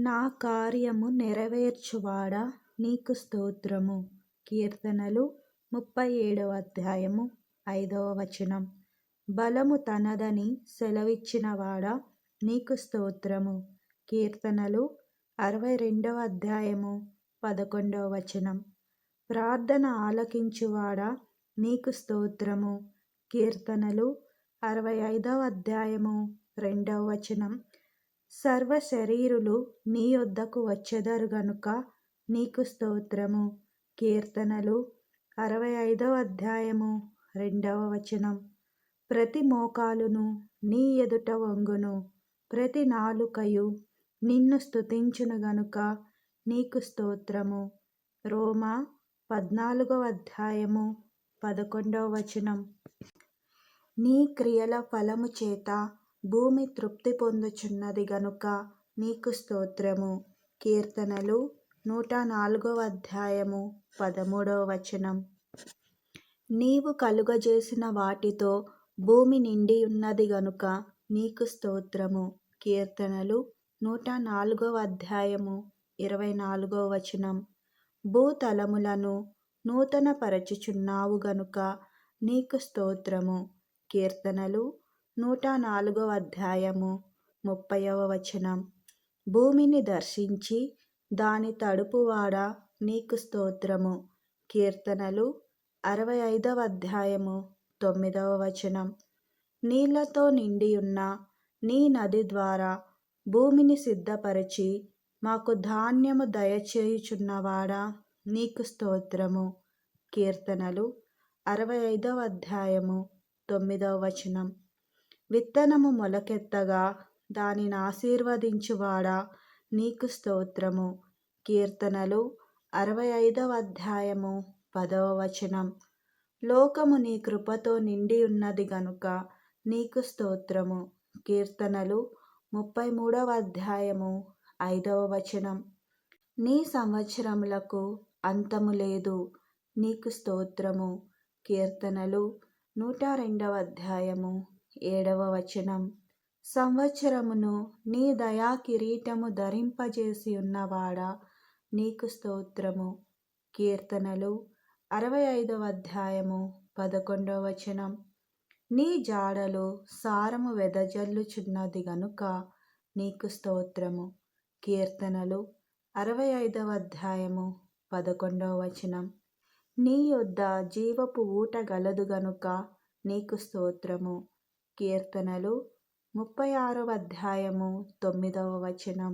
నా కార్యము నెరవేర్చువాడా నీకు స్తోత్రము. కీర్తనలు 37వ అధ్యాయము 5వ వచనం. బలము తనదని సెలవిచ్చినవాడా నీకు స్తోత్రము. కీర్తనలు 62వ అధ్యాయము 11వ వచనం. ప్రార్థన ఆలకించువాడా నీకు స్తోత్రము. కీర్తనలు 65వ అధ్యాయము 2వ వచనం. సర్వ శరీరులు నీ యొద్దకు వచ్చెదరు గనుక నీకు స్తోత్రము. కీర్తనలు 65వ అధ్యాయము 2వ వచనం. ప్రతి మోకాలును నీ ఎదుట వంగును, ప్రతి నాలుకయు నిన్ను స్తుతించును గనుక నీకు స్తోత్రము. రోమా 14వ అధ్యాయము 11వ వచనం. నీ క్రియల ఫలము చేత భూమి తృప్తి పొందుచున్నది గనుక నీకు స్తోత్రము. కీర్తనలు 104వ అధ్యాయము 13వ వచనం. నీవు కలుగజేసిన వాటితో భూమి నిండియున్నది గనుక నీకు స్తోత్రము. కీర్తనలు 104వ అధ్యాయము 24వ వచనం. భూతలములను నూతన పరచుచున్నావు గనుక నీకు స్తోత్రము. కీర్తనలు 104వ అధ్యాయము 30వ వచనం. భూమిని దర్శించి దాని తడుపువాడా నీకు స్తోత్రము. కీర్తనలు 65వ అధ్యాయము 9వ వచనం. నీళ్లతో నిండియున్న నీ నది ద్వారా భూమిని సిద్ధపరచి మాకు ధాన్యము దయచేయుచున్నవాడా నీకు స్తోత్రము. కీర్తనలు 65వ అధ్యాయము 9వ వచనం. విత్తనము మొలకెత్తగా దానిని ఆశీర్వదించువాడా నీకు స్తోత్రము. కీర్తనలు 65వ అధ్యాయము 10వ వచనం. లోకము నీ కృపతో నిండియున్నది గనుక నీకు స్తోత్రము. కీర్తనలు 33వ అధ్యాయము 5వ వచనం. నీ సంవత్సరములకు అంతము లేదు నీకు స్తోత్రము. కీర్తనలు 102వ అధ్యాయము 7వ వచనం. సంవత్సరమును నీ దయా కిరీటము ధరింపజేసి ఉన్నవాడా నీకు స్తోత్రము. కీర్తనలు 65వ అధ్యాయము 11వ వచనం. నీ జాడలో సారము వెదజల్లుచున్నది గనుక నీకు స్తోత్రము. కీర్తనలు 65వ అధ్యాయము 11వ వచనం. నీ యొద్ద జీవపు ఊట గలదు గనుక నీకు స్తోత్రము. కీర్తనలు 36వ అధ్యాయము 9వ వచనం.